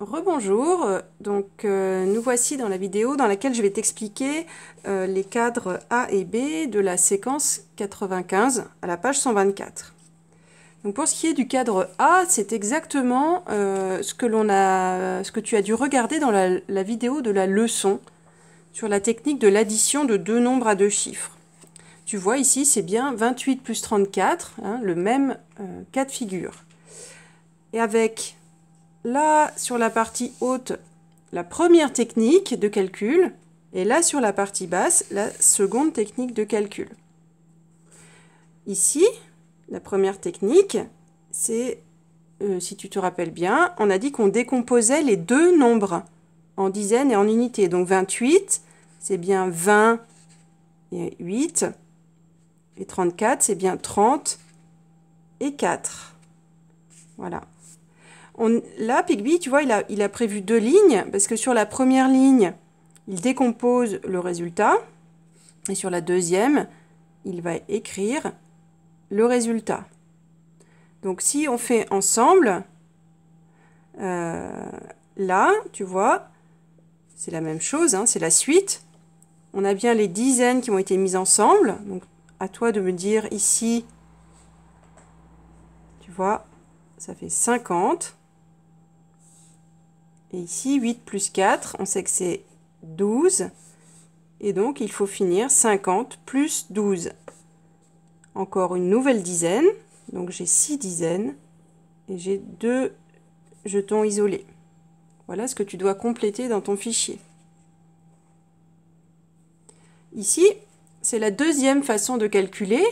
Rebonjour, nous voici dans la vidéo dans laquelle je vais t'expliquer les cadres A et B de la séquence 95 à la page 124. Donc pour ce qui est du cadre A, c'est exactement ce que tu as dû regarder dans la vidéo de la leçon sur la technique de l'addition de deux nombres à deux chiffres. Tu vois ici, c'est bien 28 plus 34, hein, le même cas de figure. Et avec là, sur la partie haute, la première technique de calcul, et là, sur la partie basse, la seconde technique de calcul. Ici, la première technique, c'est, si tu te rappelles bien, on a dit qu'on décomposait les deux nombres en dizaines et en unités. Donc 28, c'est bien 20 et 8, et 34, c'est bien 30 et 4. Voilà. Là, Pigby, tu vois, il a prévu deux lignes, parce que sur la première ligne, il décompose le résultat, et sur la deuxième, il va écrire le résultat. Donc, si on fait ensemble, là, tu vois, c'est la même chose, hein, c'est la suite. On a bien les dizaines qui ont été mises ensemble. Donc, à toi de me dire ici, tu vois, ça fait 50. Et ici, 8 plus 4, on sait que c'est 12. Et donc, il faut finir 50 plus 12. Encore une nouvelle dizaine. Donc, j'ai 6 dizaines. Et j'ai 2 jetons isolés. Voilà ce que tu dois compléter dans ton fichier. Ici, c'est la deuxième façon de calculer,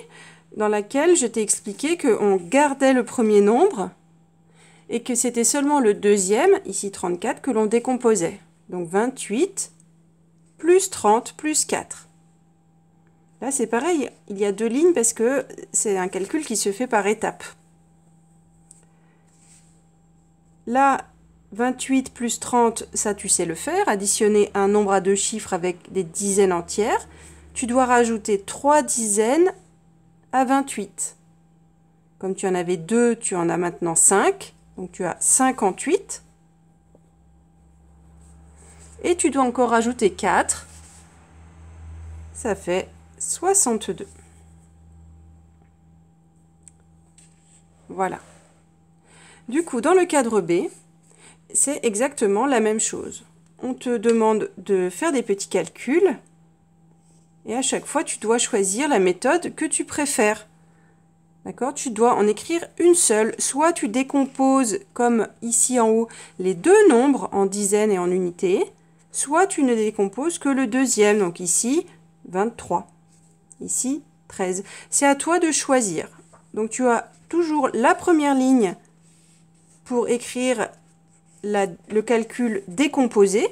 dans laquelle je t'ai expliqué qu'on gardait le premier nombre, et que c'était seulement le deuxième, ici 34, que l'on décomposait. Donc 28 plus 30 plus 4. Là, c'est pareil, il y a deux lignes parce que c'est un calcul qui se fait par étapes. Là, 28 plus 30, ça tu sais le faire, additionner un nombre à deux chiffres avec des dizaines entières. Tu dois rajouter 3 dizaines à 28. Comme tu en avais 2, tu en as maintenant 5. Donc tu as 58. Et tu dois encore rajouter 4. Ça fait 62. Voilà. Du coup, dans le cadre B, c'est exactement la même chose. On te demande de faire des petits calculs. Et à chaque fois, tu dois choisir la méthode que tu préfères. D'accord? Tu dois en écrire une seule. Soit tu décomposes, comme ici en haut, les deux nombres en dizaines et en unités. Soit tu ne décomposes que le deuxième. Donc ici, 23. Ici, 13. C'est à toi de choisir. Donc tu as toujours la première ligne pour écrire le calcul décomposé,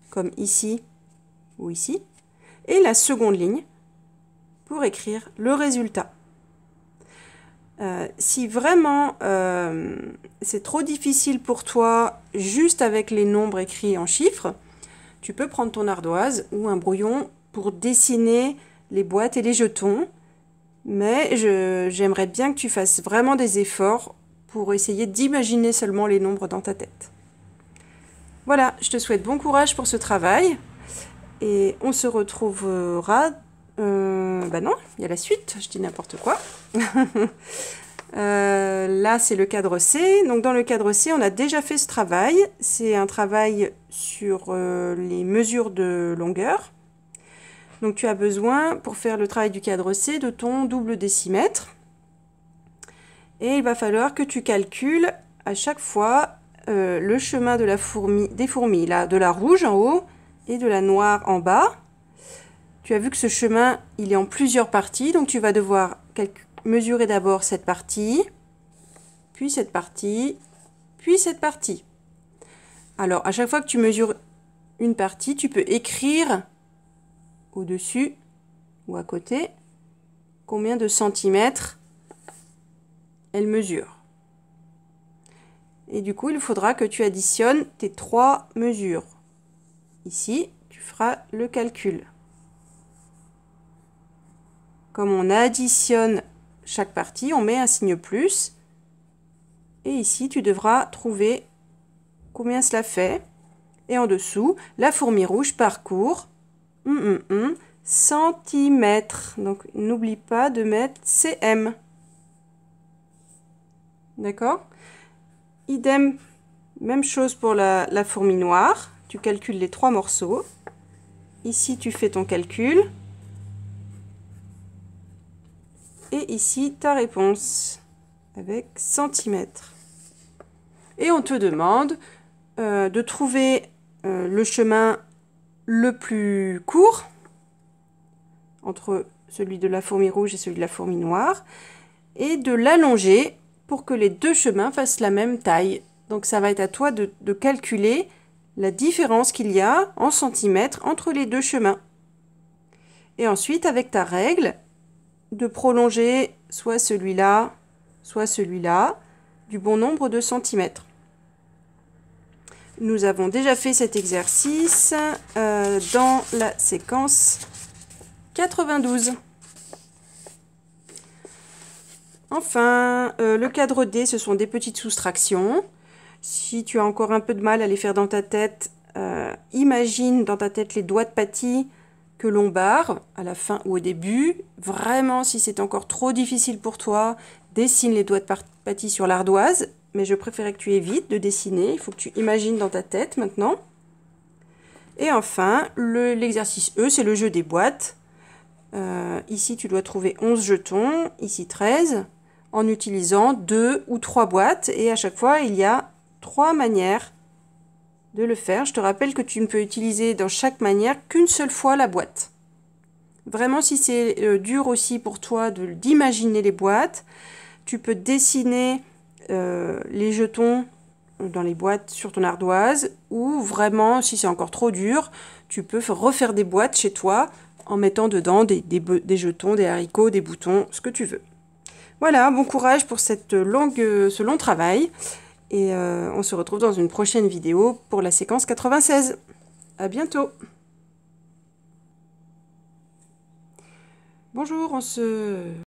comme ici ou ici. Et la seconde ligne pour écrire le résultat. Si vraiment c'est trop difficile pour toi, juste avec les nombres écrits en chiffres, tu peux prendre ton ardoise ou un brouillon pour dessiner les boîtes et les jetons. Mais j'aimerais bien que tu fasses vraiment des efforts pour essayer d'imaginer seulement les nombres dans ta tête. Voilà, je te souhaite bon courage pour ce travail. Et on se retrouvera... bah non, il y a la suite, je dis n'importe quoi. Là, c'est le cadre C. Donc, dans le cadre C, on a déjà fait ce travail. C'est un travail sur les mesures de longueur. Donc, tu as besoin, pour faire le travail du cadre C, de ton double décimètre. Et il va falloir que tu calcules à chaque fois le chemin de des fourmis, là, de la rouge en haut et de la noire en bas. Tu as vu que ce chemin, il est en plusieurs parties, donc tu vas devoir mesurer d'abord cette partie, puis cette partie, puis cette partie. Alors, à chaque fois que tu mesures une partie, tu peux écrire au-dessus ou à côté combien de centimètres elle mesure. Et du coup, il faudra que tu additionnes tes trois mesures. Ici, tu feras le calcul. Comme on additionne chaque partie, on met un signe plus. Et ici, tu devras trouver combien cela fait. Et en dessous, la fourmi rouge parcourt centimètres. Donc, n'oublie pas de mettre cm. D'accord? Idem, même chose pour la fourmi noire. Tu calcules les 3 morceaux. Ici, tu fais ton calcul. Et ici, ta réponse avec centimètres. Et on te demande de trouver le chemin le plus court entre celui de la fourmi rouge et celui de la fourmi noire et de l'allonger pour que les 2 chemins fassent la même taille. Donc ça va être à toi de calculer la différence qu'il y a en centimètres entre les 2 chemins. Et ensuite, avec ta règle, de prolonger soit celui-là, du bon nombre de centimètres. Nous avons déjà fait cet exercice dans la séquence 92. Enfin, le cadre D, ce sont des petites soustractions. Si tu as encore un peu de mal à les faire dans ta tête, imagine dans ta tête les doigts de Patty que l'on barre à la fin ou au début. Vraiment, si c'est encore trop difficile pour toi, dessine les doigts de Patty sur l'ardoise. Mais je préférais que tu évites de dessiner. Il faut que tu imagines dans ta tête maintenant. Et enfin, l'exercice E, c'est le jeu des boîtes. Ici, tu dois trouver 11 jetons, ici 13, en utilisant 2 ou 3 boîtes. Et à chaque fois, il y a 3 manières de le faire. Je te rappelle que tu ne peux utiliser dans chaque manière qu'une seule fois la boîte. Vraiment, si c'est dur aussi pour toi d'imaginer les boîtes, tu peux dessiner les jetons dans les boîtes sur ton ardoise, ou vraiment, si c'est encore trop dur, tu peux refaire des boîtes chez toi en mettant dedans des jetons, des haricots, des boutons, ce que tu veux. Voilà, bon courage pour ce long travail. Et on se retrouve dans une prochaine vidéo pour la séquence 96. À bientôt. Bonjour,